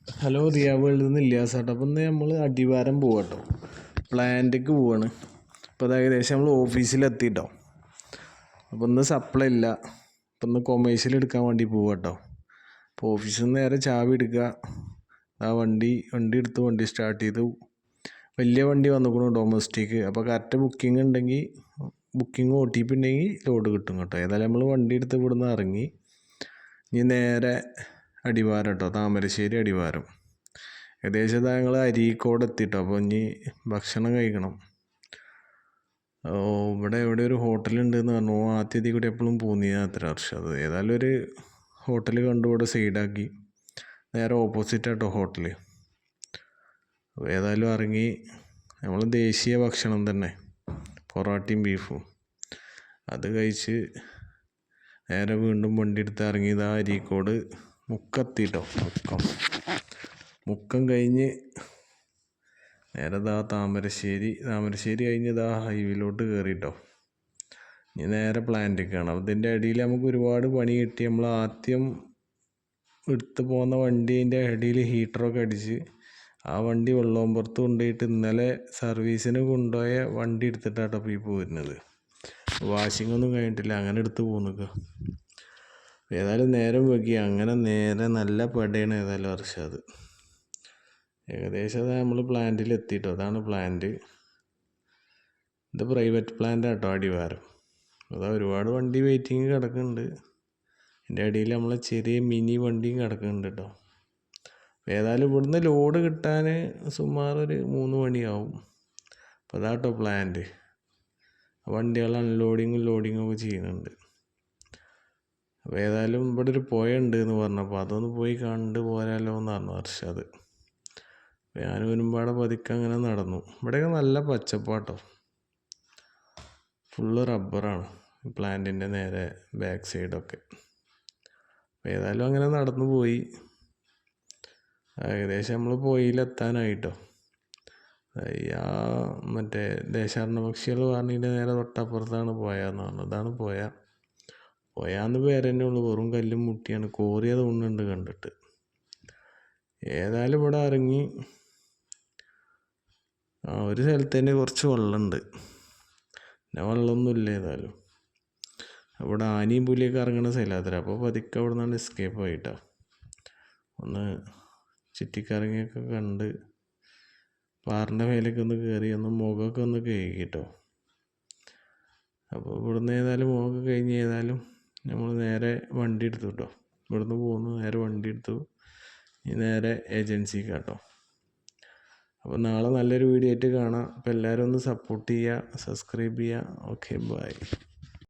Hello Riya വേൾഡിൽ നിന്ന് ഇല്യാസാട്ടോ. അപ്പം ഇന്ന് നമ്മൾ അടിവാരം പോവാട്ടോ, പ്ലാന്റിലേക്ക് പോവാണ്. അപ്പോൾ അത് ഏകദേശം നമ്മൾ ഓഫീസിലെത്തിട്ടോ. അപ്പോൾ ഇന്ന് സപ്ലൈ ഇല്ല, അപ്പം ഇന്ന് കൊമേഴ്ഷ്യൽ എടുക്കാൻ വേണ്ടി പോവാട്ടോ. അപ്പോൾ ഓഫീസിൽ നിന്ന് നേരെ ചാവി എടുക്കുക, ആ വണ്ടി എടുത്ത് വണ്ടി സ്റ്റാർട്ട് ചെയ്തു. വലിയ വണ്ടി വന്നിക്കണു ഡൊമസ്റ്റിക്. അപ്പോൾ കറക്റ്റ് ബുക്കിംഗ് ഉണ്ടെങ്കിൽ ബുക്കിംഗ് OTP ഉണ്ടെങ്കിൽ ലോഡ് കിട്ടും കേട്ടോ. ഏതായാലും നമ്മൾ വണ്ടി എടുത്ത് ഇവിടുന്ന് ഇറങ്ങി ഇനി നേരെ അടിവാരം കേട്ടോ, താമരശ്ശേരി അടിവാരം. ഏകദേശം ഞങ്ങൾ അരീക്കോട് എത്തിട്ടോ. അപ്പോൾ ഇനി ഭക്ഷണം കഴിക്കണം. ഇവിടെ എവിടെ ഒരു ഹോട്ടലുണ്ട് എന്ന് പറഞ്ഞു. ആദ്യത്തിൽ കൂടി എപ്പോഴും പോന്നിയാ അത്ര വർഷം. അത് ഏതായാലും ഒരു ഹോട്ടൽ കണ്ടു, ഇവിടെ സൈഡാക്കി. നേരെ ഓപ്പോസിറ്റ് ആട്ടോ ഹോട്ടൽ. ഏതായാലും ഇറങ്ങി നമ്മൾ ദേശീയ ഭക്ഷണം തന്നെ, പൊറോട്ടയും ബീഫും അത് കഴിച്ച് നേരെ വീണ്ടും വണ്ടി എടുത്ത് ഇറങ്ങിയതാ അരീക്കോട് മുക്കത്തിട്ടോ. മുക്കം കഴിഞ്ഞ് നേരെ താമരശ്ശേരി കഴിഞ്ഞ് ഹൈവേയിലോട്ട് കയറിട്ടോ. ഇനി നേരെ പ്ലാന്റിലേക്കാണ്. അപ്പോൾ ഇതിൻ്റെ ഇടയിൽ നമുക്ക് ഒരുപാട് പണി കിട്ടി. നമ്മൾ ആദ്യം എടുത്ത് പോകുന്ന വണ്ടീൻ്റെ ഇടയിൽ ഹീറ്ററൊക്കെ അടിച്ച് ആ വണ്ടി വെള്ളോമ്പുറത്ത് കൊണ്ടുപോയിട്ട് ഇന്നലെ സർവീസിന് കൊണ്ടുപോയ വണ്ടി എടുത്തിട്ടാട്ടോ ഇപ്പോൾ ഈ പോരുന്നത്. വാഷിംഗ് ഒന്നും കഴിഞ്ഞിട്ടില്ല, അങ്ങനെ എടുത്ത് പോകുന്നൊക്കെ. ഏതായാലും നേരം വൈകി. അങ്ങനെ നേരെ നല്ല പടയാണ് ഏതായാലും വർഷം. അത് ഏകദേശം നമ്മൾ പ്ലാന്റിൽ എത്തിയിട്ടോ. അതാണ് പ്ലാന്റ്. ഇത് പ്രൈവറ്റ് പ്ലാന്റ് ആട്ടോ അടിവാരം. അതാ ഒരുപാട് വണ്ടി വെയിറ്റിങ് കിടക്കുന്നുണ്ട്. ഇതിൻ്റെ ഇടയിൽ നമ്മളെ ചെറിയ മിനി വണ്ടിയും കിടക്കുന്നുണ്ട് കേട്ടോ. ഏതായാലും ഇവിടുന്ന് ലോഡ് കിട്ടാൻ സുമാർ ഒരു 3 മണിയാവും. അപ്പോൾ അതാട്ടോ പ്ലാന്റ്. വണ്ടികൾ അൺലോഡിങ്ങും ലോഡിങ്ങും ഒക്കെ ചെയ്യുന്നുണ്ട്. അപ്പോൾ ഏതായാലും ഇവിടെ ഒരു പുഴ ഉണ്ട് എന്ന് പറഞ്ഞപ്പോൾ അതൊന്ന് പോയി കണ്ട് പോരാലോ എന്ന് പറഞ്ഞു വർഷം. അത് ഞാൻ വരുമ്പാടെ പതുക്കെ അങ്ങനെ നടന്നു. ഇവിടെയൊക്കെ നല്ല പച്ചപ്പാട്ടോ, ഫുള്ള് റബ്ബറാണ് പ്ലാന്റിൻ്റെ നേരെ ബാക്ക് സൈഡൊക്കെ. ഏതായാലും അങ്ങനെ നടന്നു പോയി. ഏകദേശം നമ്മൾ പോയിലെത്താനായിട്ടോ. ആ മറ്റേ ദേശാടന പക്ഷികൾ പറഞ്ഞതിൻ്റെ നേരെ തൊട്ടപ്പുറത്താണ് പോയാന്ന് പറഞ്ഞു. അതാണ് പോയാന്ന് പേര് തന്നെ ഉള്ളു, വെറും കല്ലും മുട്ടിയാണ്. കോറിയത് കൊണ്ടുണ്ട് കണ്ടിട്ട്. ഏതായാലും ഇവിടെ ഇറങ്ങി ഒരു സ്ഥലത്ത് തന്നെ കുറച്ച് വെള്ളമുണ്ട്, പിന്നെ വെള്ളമൊന്നുമില്ല. ഏതായാലും അവിടെ ആനയും പുലിയൊക്കെ ഇറങ്ങുന്ന സ്ഥലത്തര. അപ്പോൾ പതുക്കെ അവിടെ നിന്നാണ് എസ്കേപ്പ് ആയിട്ടോ. ഒന്ന് ചുറ്റിക്കറങ്ങിയൊക്കെ കണ്ട് പാറിൻ്റെ മേലേക്ക് ഒന്ന് കയറി ഒന്ന് മുഖമൊക്കെ ഒന്ന് കഴുകിട്ടോ. അപ്പോൾ ഇവിടുന്ന് ഏതായാലും മുഖമൊക്കെ കഴിഞ്ഞ് ഏതായാലും നമ്മൾ നേരെ വണ്ടി എടുത്തു കേട്ടോ. ഇവിടുന്ന് പോകുന്നു, നേരെ വണ്ടി എടുത്തു. ഇനി നേരെ ഏജൻസിക്ക് കേട്ടോ. അപ്പോൾ നാളെ നല്ലൊരു വീഡിയോ ആയിട്ട് കാണാം. അപ്പോൾ എല്ലാവരും ഒന്ന് സപ്പോർട്ട് ചെയ്യുക, സബ്സ്ക്രൈബ് ചെയ്യുക. Okay, by.